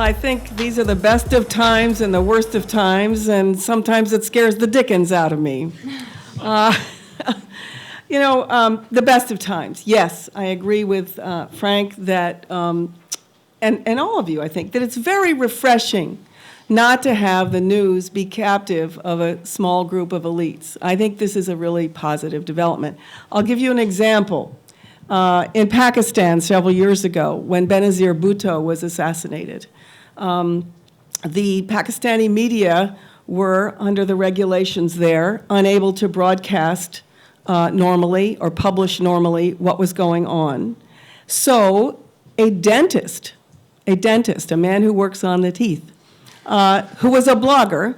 I think these are the best of times and the worst of times, and sometimes it scares the dickens out of me. The best of times. Yes, I agree with Frank that, and all of you, I think, that it's very refreshing not to have the news be captive of a small group of elites. I think this is a really positive development. I'll give you an example. In Pakistan several years ago, when Benazir Bhutto was assassinated, the Pakistani media were, under the regulations there, unable to broadcast normally or publish normally what was going on. So a dentist, a man who works on the teeth, who was a blogger,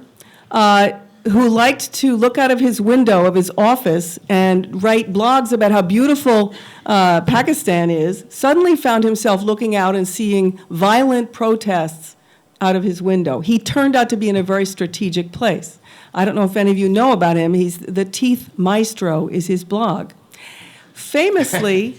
who liked to look out of his window of his office and write blogs about how beautiful Pakistan is, suddenly found himself looking out and seeing violent protests out of his window. He turned out to be in a very strategic place. I don't know if any of you know about him. He's the Teeth Maestro is his blog. Famously,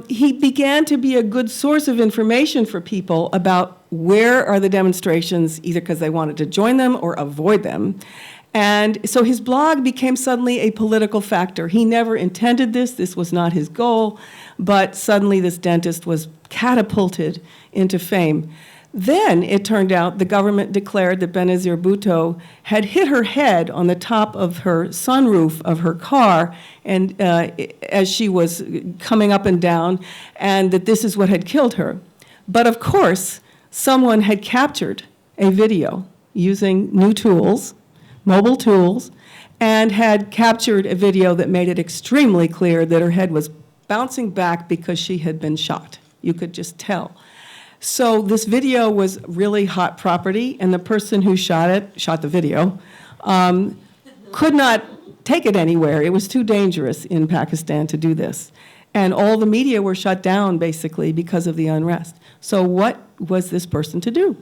he began to be a good source of information for people about where are the demonstrations, either because they wanted to join them or avoid them. And so his blog became suddenly a political factor. He never intended this was not his goal, but suddenly this dentist was catapulted into fame. Then it turned out the government declared that Benazir Bhutto had hit her head on the top of her sunroof of her car and as she was coming up and down, and that this is what had killed her. But of course, someone had captured a video using new tools, mobile tools, and had captured a video that made it extremely clear that her head was bouncing back because she had been shot. You could just tell. So this video was really hot property, and the person who shot the video, could not take it anywhere. It was too dangerous in Pakistan to do this. And all the media were shut down, basically, because of the unrest. So what was this person to do?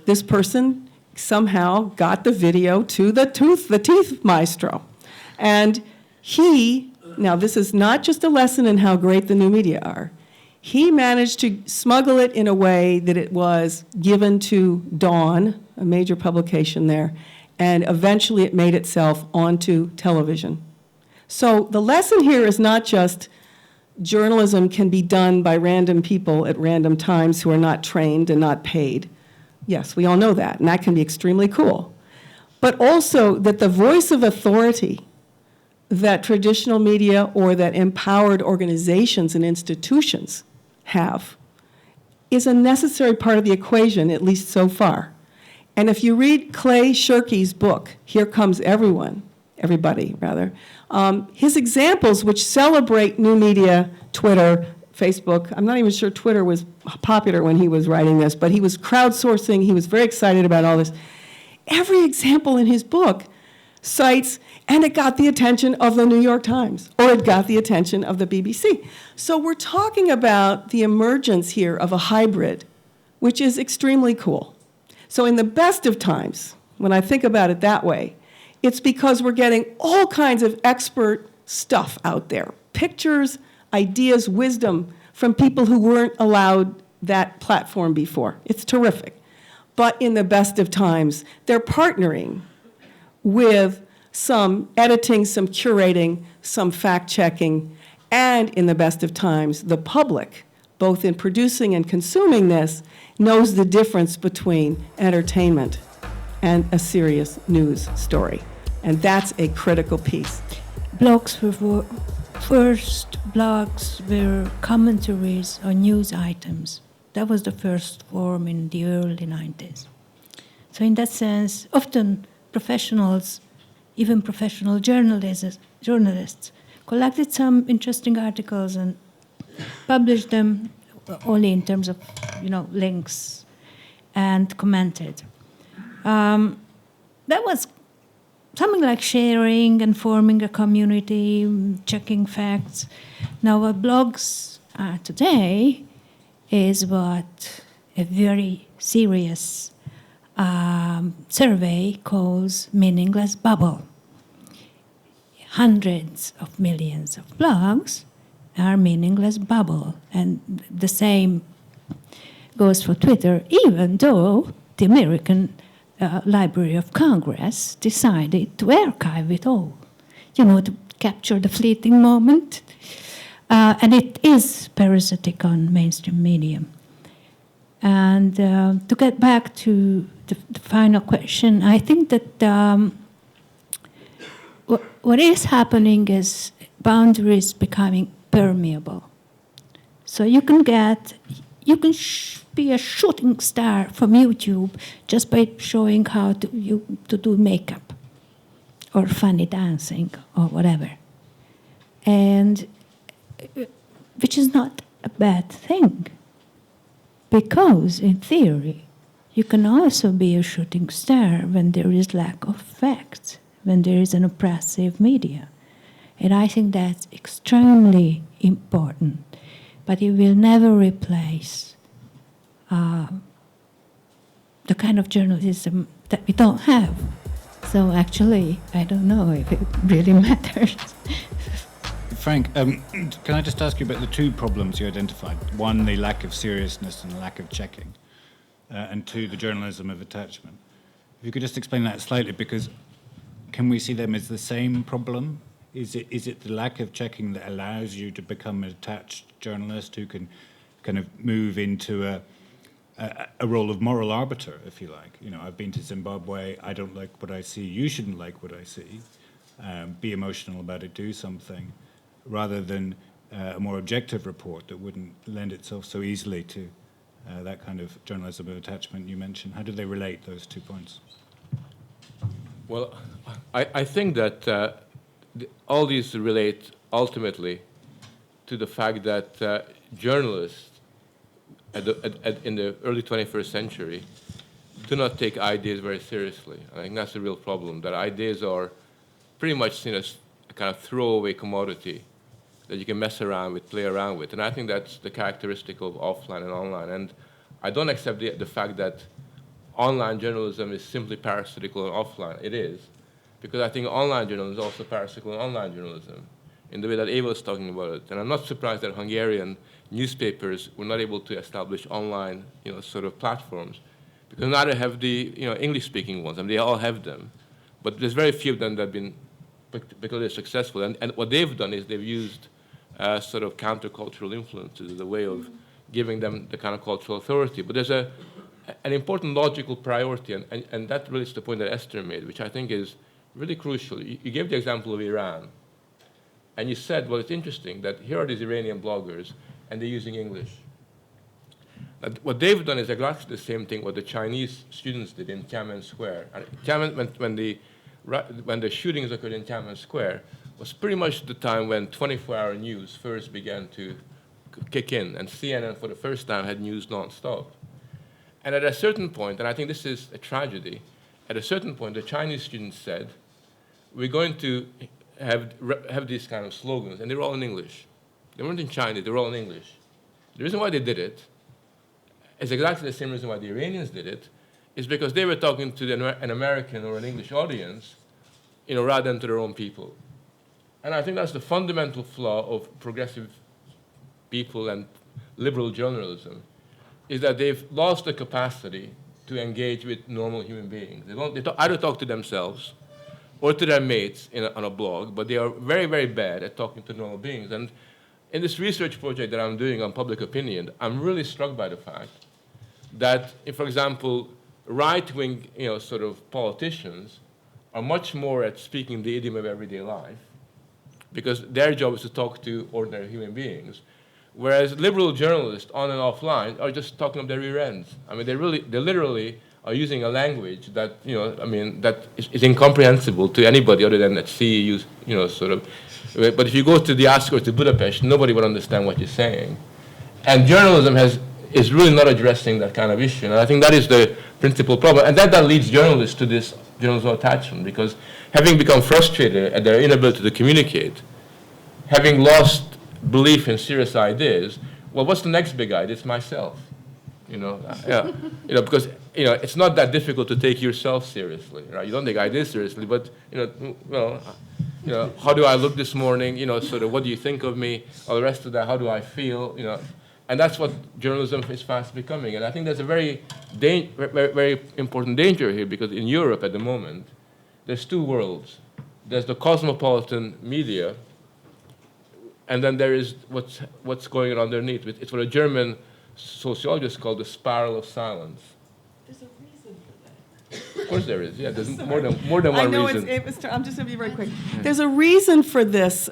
This person somehow got the video to the teeth maestro. And now this is not just a lesson in how great the new media are. He managed to smuggle it in a way that it was given to Dawn, a major publication there, and eventually it made itself onto television. So the lesson here is not just journalism can be done by random people at random times who are not trained and not paid. Yes, we all know that, and that can be extremely cool. But also that the voice of authority that traditional media or that empowered organizations and institutions have is a necessary part of the equation, at least so far. And if you read Clay Shirky's book, Here Comes Everybody, his examples which celebrate new media, Twitter, Facebook, I'm not even sure Twitter was popular when he was writing this, but he was crowdsourcing, he was very excited about all this. Every example in his book cites, and it got the attention of the New York Times, or it got the attention of the BBC. So we're talking about the emergence here of a hybrid, which is extremely cool. So in the best of times, when I think about it that way, it's because we're getting all kinds of expert stuff out there, pictures, ideas, wisdom from people who weren't allowed that platform before. It's terrific. But in the best of times, they're partnering with some editing, some curating, some fact-checking, and in the best of times, the public, both in producing and consuming this, knows the difference between entertainment and a serious news story. And that's a critical piece. First blogs were commentaries on news items. That was the first form in the early 90s. So in that sense, often professionals, even professional journalists, collected some interesting articles and published them only in terms of, links and commented. That was something like sharing and forming a community, checking facts. Now, what blogs are today is what a very serious survey calls meaningless bubble. Hundreds of millions of blogs are meaningless bubble, and the same goes for Twitter, even though the American Library of Congress decided to archive it all, to capture the fleeting moment. And it is parasitic on mainstream media. And to get back to the final question, I think that what is happening is boundaries becoming permeable. So you can be a shooting star from YouTube just by showing how to do makeup or funny dancing or whatever. And which is not a bad thing, because in theory, you can also be a shooting star when there is lack of facts, when there is an oppressive media. And I think that's extremely important, but it will never replace the kind of journalism that we don't have. So actually, I don't know if it really matters. Frank, can I just ask you about the two problems you identified? One, the lack of seriousness and the lack of checking, and two, the journalism of attachment. If you could just explain that slightly, because can we see them as the same problem? Is it the lack of checking that allows you to become an attached journalist who can kind of move into a role of moral arbiter, if you like? I've been to Zimbabwe, I don't like what I see, you shouldn't like what I see. Be emotional about it, do something, rather than a more objective report that wouldn't lend itself so easily to that kind of journalism of attachment you mentioned. How do they relate, those 2 points? Well, I think that all these relate ultimately to the fact that journalists in the early 21st century do not take ideas very seriously. I think that's the real problem, that ideas are pretty much seen as a kind of throwaway commodity that you can mess around with, play around with. And I think that's the characteristic of offline and online. And I don't accept the fact that online journalism is simply parasitical on offline. It is, because I think online journalism is also parasitical on online journalism, in the way that Eva was talking about it. And I'm not surprised that Hungarian newspapers were not able to establish online, sort of platforms, because neither have the, English-speaking ones. I mean, they all have them, but there's very few of them that have been particularly successful. And what they've done is they've used sort of countercultural influences as a way of giving them the kind of cultural authority. But there's an important logical priority, and that relates to the point that Eszter made, which I think is really crucial. You gave the example of Iran, and you said, well, it's interesting that here are these Iranian bloggers, and they're using English. And what they've done is exactly the same thing what the Chinese students did in Tiananmen Square. And when the shootings occurred in Tiananmen Square, was pretty much the time when 24-hour news first began to kick in, and CNN for the first time had news nonstop. And at a certain point, and I think this is a tragedy, at a certain point the Chinese students said, we're going to have these kind of slogans, and they were all in English. They weren't in Chinese, they were all in English. The reason why they did it is exactly the same reason why the Iranians did it, is because they were talking to an American or an English audience, rather than to their own people. And I think that's the fundamental flaw of progressive people and liberal journalism, is that they've lost the capacity to engage with normal human beings. They either talk to themselves or to their mates on a blog, but they are very, very bad at talking to normal beings. And in this research project that I'm doing on public opinion, I'm really struck by the fact that, if, for example, right-wing, sort of politicians are much more at speaking the idiom of everyday life, because their job is to talk to ordinary human beings, whereas liberal journalists on and offline are just talking up their rear ends. I mean, they literally are using a language that, that is incomprehensible to anybody other than that CEU, sort of. But if you go to the Ask or to Budapest, nobody would understand what you're saying. And journalism is really not addressing that kind of issue. And I think that is the principal problem. And that leads journalists to this journalism attachment, because having become frustrated at their inability to communicate, having lost belief in serious ideas, well, what's the next big idea? It's myself. Because it's not that difficult to take yourself seriously, right? You don't take ideas seriously, but how do I look this morning? Sort of, what do you think of me? All the rest of that, how do I feel? And that's what journalism is fast becoming. And I think there's a very, very important danger here, because in Europe at the moment, there's two worlds. There's the cosmopolitan media, and then there is what's going on underneath. It's what a German sociologist called the spiral of silence. There's a reason for that. Of course there is. Yeah, there's more than one I know reason. I'm just going to be very quick. There's a reason for this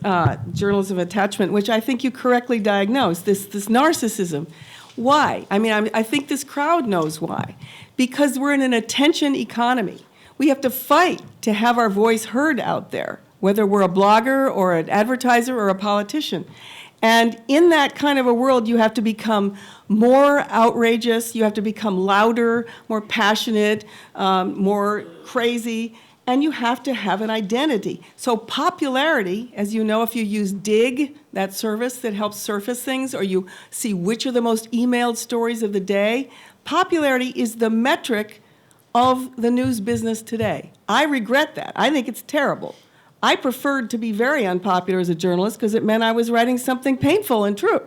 journalism attachment, which I think you correctly diagnosed, this narcissism. Why? I mean, I think this crowd knows why. Because we're in an attention economy. We have to fight to have our voice heard out there, whether we're a blogger or an advertiser or a politician. And in that kind of a world, you have to become more outrageous, you have to become louder, more passionate, more crazy, and you have to have an identity. So popularity, as you know, if you use Dig, that service that helps surface things, or you see which are the most emailed stories of the day, popularity is the metric of the news business today. I regret that. I think it's terrible. I preferred to be very unpopular as a journalist because it meant I was writing something painful and true.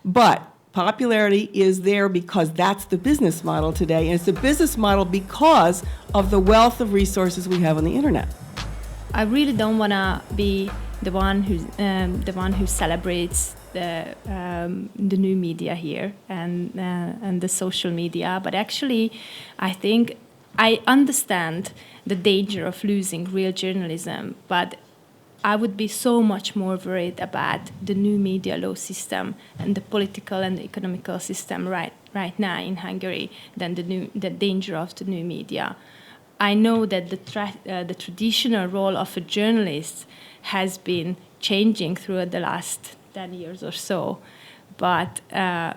But popularity is there because that's the business model today, and it's the business model because of the wealth of resources we have on the internet. I really don't want to be the one who celebrates the new media here and the social media, but actually, I think I understand the danger of losing real journalism, but I would be so much more worried about the new media law system and the political and the economical system right now in Hungary than the danger of the new media. I know that the traditional role of a journalist has been changing throughout the last 10 years or so, but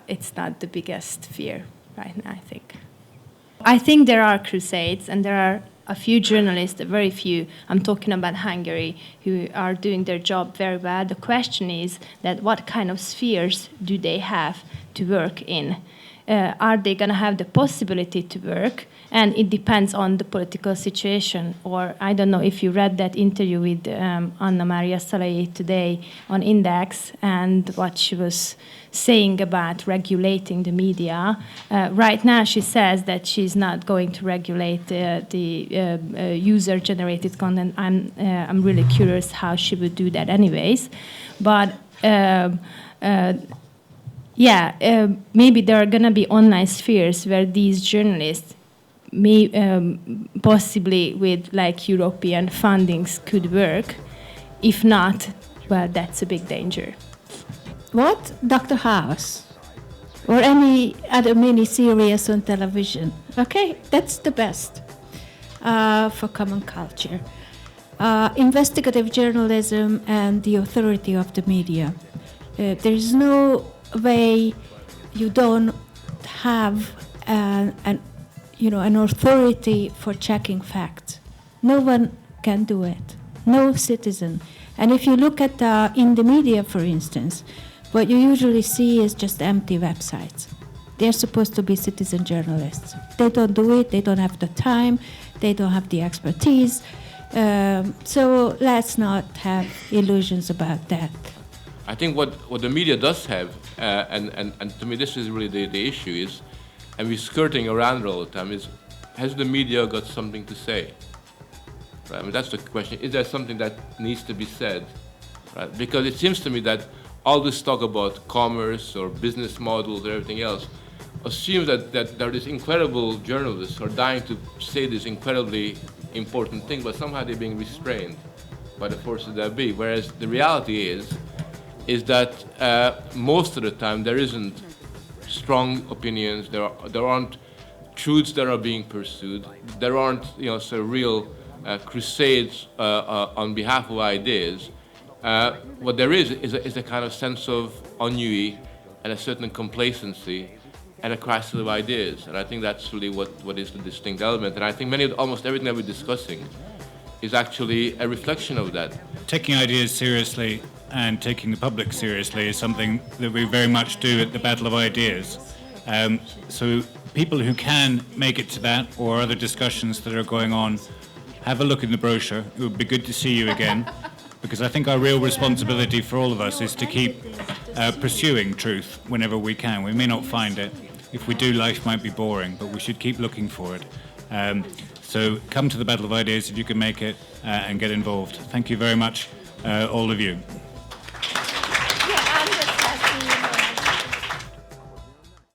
it's not the biggest fear right now, I think. I think there are crusades, and there are a few journalists, very few, I'm talking about Hungary, who are doing their job very well. The question is that what kind of spheres do they have to work in? Are they going to have the possibility to work? And it depends on the political situation. Or I don't know if you read that interview with Anna Maria Szalai today on Index and what she was saying about regulating the media. Right now she says that she's not going to regulate the user-generated content. I'm really curious how she would do that anyways. But maybe there are going to be online spheres where these journalists may possibly with like European fundings could work. If not, well, that's a big danger. What? Dr. House or any other mini-series on television. Okay, that's the best for common culture. Investigative journalism and the authority of the media. There is no way you don't have an authority for checking facts. No one can do it. No citizen. And if you look at in the media, for instance, what you usually see is just empty websites. They're supposed to be citizen journalists. They don't do it. They don't have the time. They don't have the expertise. So let's not have illusions about that. I think what the media does have, and to me this is really the issue is, and we're skirting around it all the time, is has the media got something to say? Right? I mean, that's the question. Is there something that needs to be said? Right? Because it seems to me that all this talk about commerce or business models or everything else assumes that there are these incredible journalists who are dying to say this incredibly important thing, but somehow they're being restrained by the forces that be. Whereas the reality is that most of the time there isn't strong opinions, there aren't truths that are being pursued, there aren't sort of real crusades on behalf of ideas. What there is a kind of sense of ennui and a certain complacency and a crisis of ideas. And I think that's really what is the distinct element. And I think almost everything that we're discussing is actually a reflection of that. Taking ideas seriously and taking the public seriously is something that we very much do at the Battle of Ideas. So people who can make it to that or other discussions that are going on, have a look in the brochure. It would be good to see you again, because I think our real responsibility for all of us is to keep pursuing truth whenever we can. We may not find it. If we do, life might be boring, but we should keep looking for it. So come to the Battle of Ideas if you can make it and get involved. Thank you very much, all of you.